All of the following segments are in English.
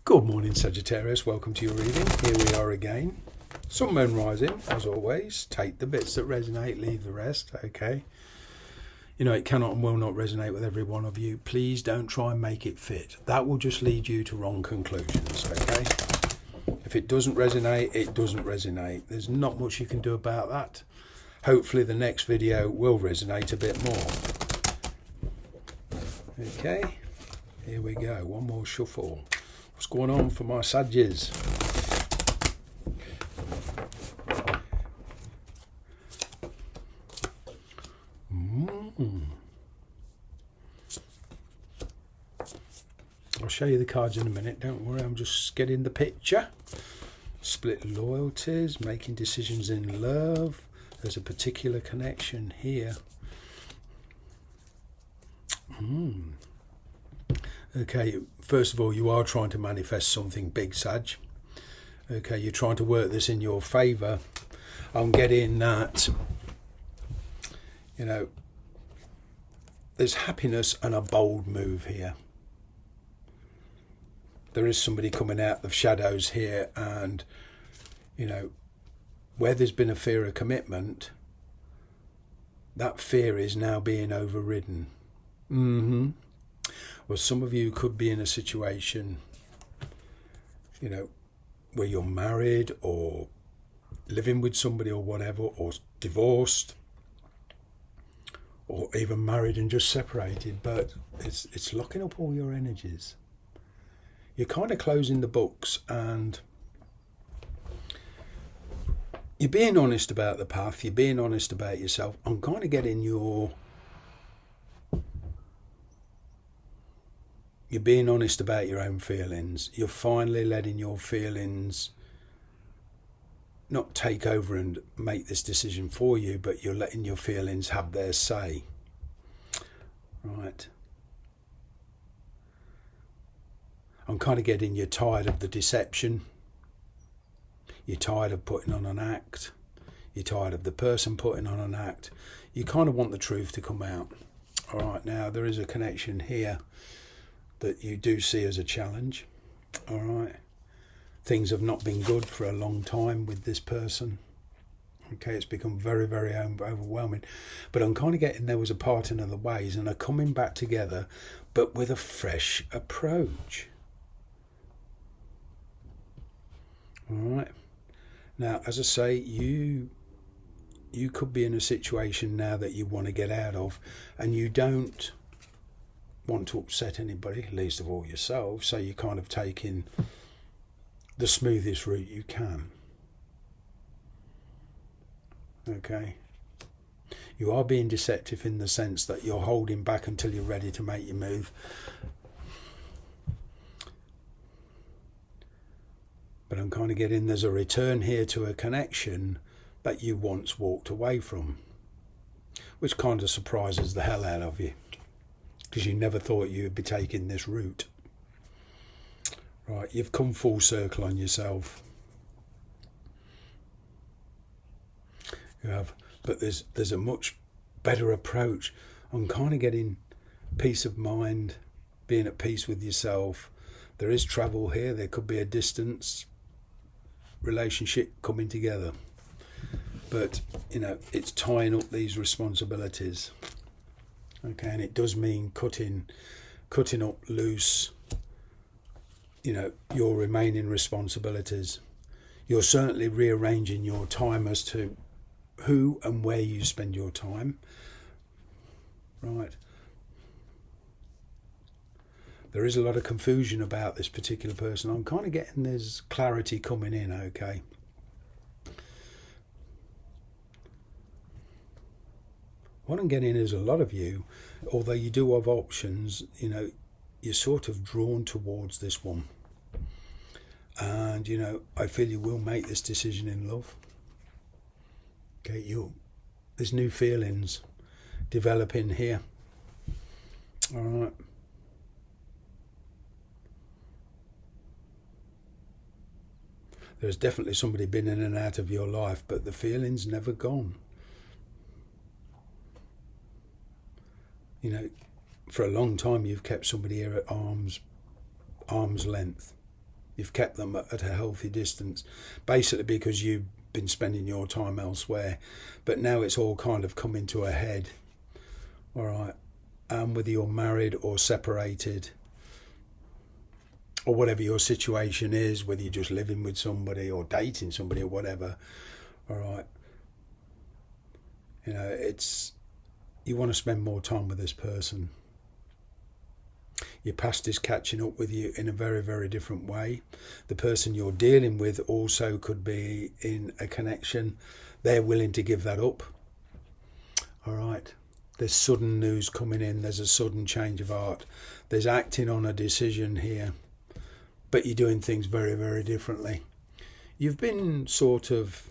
Good morning, Sagittarius. Welcome to your reading. Here we are again. Sun, moon, rising, as always. Take the bits that resonate, leave the rest. Okay. You know, it cannot and will not resonate with every one of you. Please don't try and make it fit. That will just lead you to wrong conclusions. Okay. If it doesn't resonate, it doesn't resonate. There's not much you can do about that. Hopefully the next video will resonate a bit more. Okay. Here we go. One more shuffle. What's going on for my Sagittarius? I'll show you the cards in a minute. Don't worry, I'm just getting the picture. Split loyalties, making decisions in love. There's a particular connection here. Okay, first of all, you are trying to manifest something big, Sag. Okay, you're trying to work this in your favour. I'm getting that, you know, there's happiness and a bold move here. There is somebody coming out of shadows here, and, you know, where there's been a fear of commitment, that fear is now being overridden. Well, some of you could be in a situation, you know, where you're married or living with somebody or whatever, or divorced, or even married and just separated, but it's locking up all your energies. You're kind of closing the books and you're being honest about the path, you're being honest about yourself. I'm kind of getting you're being honest about your own feelings. You're finally letting your feelings not take over and make this decision for you, but you're letting your feelings have their say. Right. I'm kind of getting you're tired of the deception. You're tired of putting on an act. You're tired of the person putting on an act. You kind of want the truth to come out. All right, now there is a connection here that you do see as a challenge. All right. Things have not been good for a long time with this person. Okay, it's become very, very overwhelming. But I'm kind of getting there was a parting of the ways and are coming back together, but with a fresh approach. All right. Now, as I say, you could be in a situation now that you want to get out of, and you don't want to upset anybody, least of all yourself, so you're kind of taking the smoothest route you can. Okay. You are being deceptive in the sense that you're holding back until you're ready to make your move. But I'm kind of getting there's a return here to a connection that you once walked away from, which kind of surprises the hell out of you, because you never thought you'd be taking this route. Right, you've come full circle on yourself. You have, but there's a much better approach. I'm kind of getting peace of mind, being at peace with yourself. There is travel here. There could be a distance relationship coming together. But, you know, it's tying up these responsibilities. Okay, and it does mean cutting up loose, you know, your remaining responsibilities. You're certainly rearranging your time as to who and where you spend your time. Right. There is a lot of confusion about this particular person. I'm kind of getting there's clarity coming in, okay. What I'm getting is a lot of you, although you do have options, you know, you're sort of drawn towards this one. And, you know, I feel you will make this decision in love. Okay, there's new feelings developing here. All right. There's definitely somebody been in and out of your life, but the feeling's never gone. You know, for a long time you've kept somebody here at arm's length. You've kept them at a healthy distance, basically because you've been spending your time elsewhere. But now it's all kind of coming to a head. All right. And whether you're married or separated, or whatever your situation is, whether you're just living with somebody or dating somebody or whatever, all right, you know, you want to spend more time with this person. Your past is catching up with you in a very, very different way. The person you're dealing with also could be in a connection. They're willing to give that up. All right. There's sudden news coming in. There's a sudden change of heart. There's acting on a decision here. But you're doing things very, very differently. You've been sort of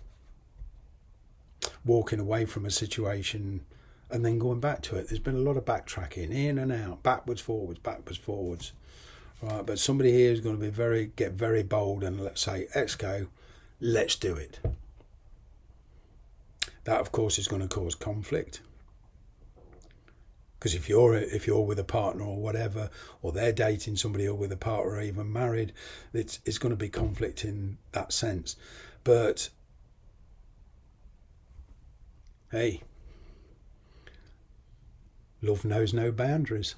walking away from a situation and then going back to it. There's been a lot of backtracking, in and out, backwards, forwards. Right, but somebody here is going to get very bold and let's say, let's go, let's do it. That, of course, is going to cause conflict. Because if you're with a partner or whatever, or they're dating somebody or with a partner or even married, it's going to be conflict in that sense. But hey, love knows no boundaries.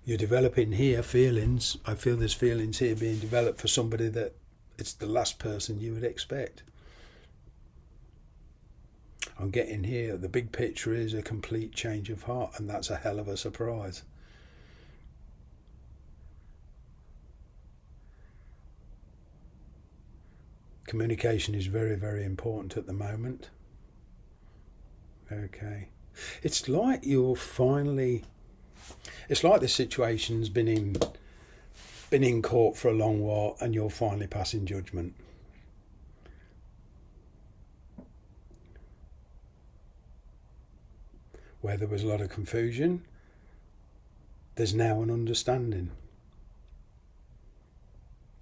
You're developing here feelings. I feel there's feelings here being developed for somebody that it's the last person you would expect. I'm getting here, the big picture is a complete change of heart, and that's a hell of a surprise. Communication is very, very important at the moment. Okay. It's like this situation's been in court for a long while and you're finally passing judgment. Where there was a lot of confusion, there's now an understanding.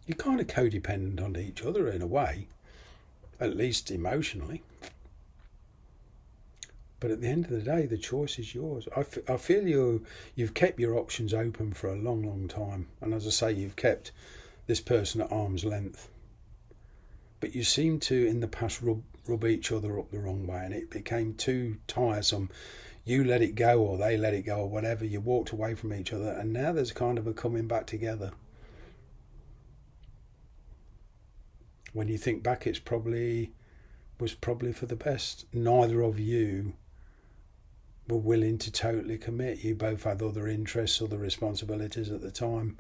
You're kind of codependent on each other in a way, at least emotionally. But at the end of the day, the choice is yours. I feel you've kept your options open for a long, long time. And as I say, you've kept this person at arm's length. But you seem to, in the past, rub each other up the wrong way, and it became too tiresome. You let it go, or they let it go, or whatever. You walked away from each other, and now there's kind of a coming back together. When you think back, was probably for the best. Neither of you were willing to totally commit. You both had other interests, other responsibilities at the time,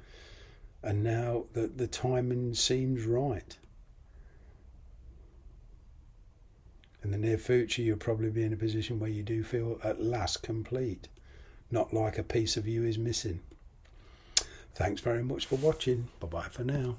and now the timing seems right. In the near future, you'll probably be in a position where you do feel at last complete, not like a piece of you is missing. Thanks very much for watching. Bye-bye for now.